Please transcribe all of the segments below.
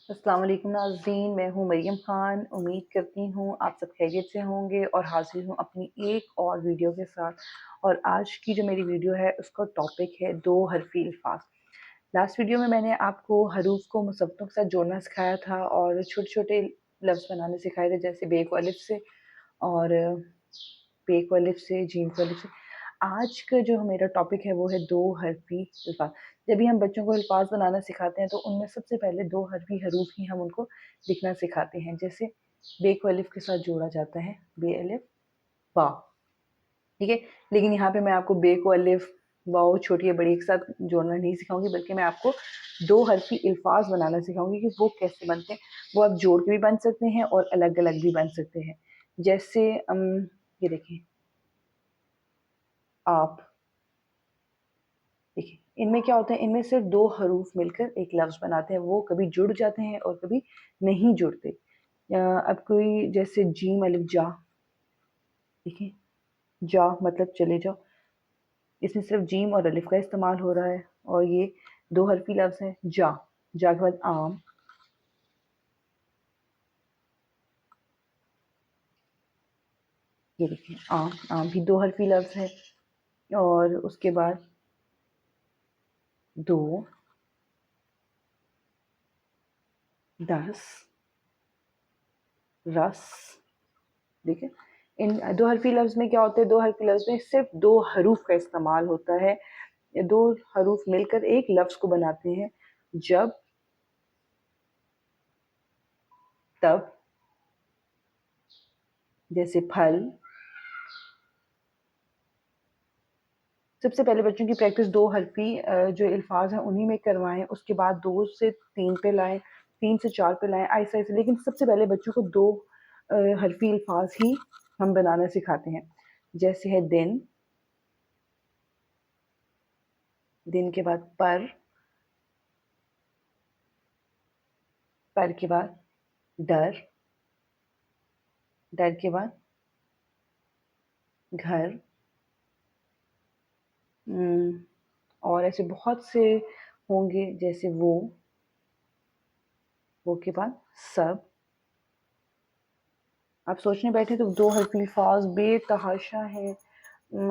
अस्सलाम वालेकुम नाज़रीन, मैं हूँ मरियम ख़ान। उम्मीद करती हूँ आप सब खैरियत से होंगे और हाज़िर हूँ अपनी एक और वीडियो के साथ। और आज की जो मेरी वीडियो है उसका टॉपिक है दो हरफ़ी अल्फ़ाज़। लास्ट वीडियो में मैंने आपको हरूफ को मुसब्बतों के साथ जोड़ना सिखाया था और छोटे-छोटे लफ्ज़ बनाने सिखाए थे, जैसे बे को अलिफ से और पे को अलिफ से, जीम को अलिफ से। आज का जो मेरा टॉपिक है वो है दो हरफ़ी अल्फ़ाज़। जब भी हम बच्चों को अल्फ़ाज़ बनाना सिखाते हैं तो उनमें सबसे पहले दो हरफ़ी हरूफ ही हम उनको लिखना सिखाते हैं। जैसे बे को अलिफ के साथ जोड़ा जाता है, बे अलिफ बा, ठीक है? लेकिन यहाँ पे मैं आपको बे को अलिफ, वाओ छोटी या बड़ी एक साथ जोड़ना नहीं सिखाऊँगी, बल्कि मैं आपको दो हरफ़ी अल्फ़ाज़ बनाना सिखाऊँगी कि वो कैसे बनते हैं। वो आप जोड़ के भी बन सकते हैं और अलग-अलग भी बन सकते हैं। जैसे ये देखिए, आप, देखिए, इनमें क्या होता है, इनमें सिर्फ़ 2 हरूफ मिलकर एक लफ्ज़ बनाते हैं, वो कभी जुड़ जाते हैं और कभी नहीं जुड़ते। अब कोई जैसे जीम अलिफ जा, देखिए, जा मतलब चले जाओ, इसमें सिर्फ़ जीम और अलिफ का इस्तेमाल हो रहा है और ये 2 हरफ़ी लफ्ज़ है जा। जा के बाद आम, ये देखिए आम, आम भी 2 हरफ़ी लफ्ज़ है। और उसके बाद दो, 10, रस, ठीक है? इन दो हरफ़ी लफ्ज़ में क्या होता है, दो हरफ़ी लफ्ज़ में सिर्फ़ 2 हरूफ का इस्तेमाल होता है। ये 2 हरूफ मिलकर एक लफ्ज़ को बनाते हैं। जब, तब, जैसे फल। सबसे पहले बच्चों की प्रैक्टिस 2 हरफ़ी जो अल्फ़ाज़ हैं उन्हीं में करवाएँ, उसके बाद 2 से 3 पे लाएँ, 3 से 4 पे लाएँ, आहिस्ता-आहिस्ता। लेकिन सबसे पहले बच्चों को 2 हरफ़ी अल्फ़ाज़ ही हम बनाना सिखाते हैं। जैसे है दिन, दिन के बाद पर के बाद डर, डर के बाद घर, और ऐसे बहुत से होंगे, जैसे वो के बाद सब। आप सोचने बैठे तो 2 हरफ़ी अल्फ़ाज़ बेतहाशा हैं।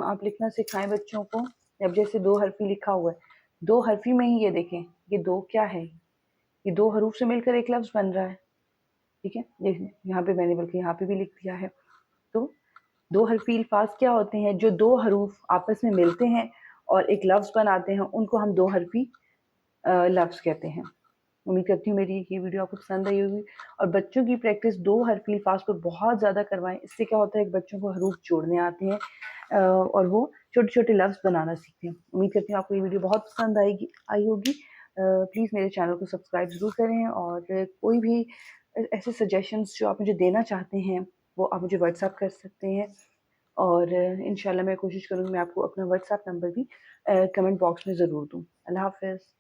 आप लिखना सिखाएँ बच्चों को। अब जैसे 2 हरफ़ी लिखा हुआ है, 2 हरफ़ी में ही ये देखें, ये 2 क्या है? ये 2 हरूफ से मिलकर एक लफ्ज़ बन रहा है, ठीक है? देखिए यहाँ पे मैंने बल्कि यहाँ पे भी लिख दिया है। तो 2 हरफ़ी अल्फ़ाज़ क्या होते हैं? जो 2 हरूफ आपस में मिलते हैं और एक लफ्ज़ बनाते हैं, उनको हम 2 हरफ़ी लफ्ज़ कहते हैं। उम्मीद करती हूँ मेरी ये वीडियो आपको पसंद आई होगी। और बच्चों की प्रैक्टिस 2 हरफ़ी अल्फ़ाज़ पर बहुत ज़्यादा करवाएँ। इससे क्या होता है कि बच्चों को हरूफ जोड़ने आते हैं और वो छोटे-छोटे लफ्ज़ बनाना सीखते हैं। उम्मीद करती हूँ आपको ये वीडियो बहुत पसंद आई होगी। प्लीज़ मेरे चैनल को सब्सक्राइब ज़रूर करें और कोई भी ऐसे सजेशंस जो आप मुझे देना चाहते हैं, वो आप मुझे व्हाट्सएप कर सकते हैं। और इंशाल्लाह मैं कोशिश करूँगी मैं आपको अपना व्हाट्सएप नंबर भी कमेंट बॉक्स में ज़रूर दूँ। अल्लाह हाफ़िज़।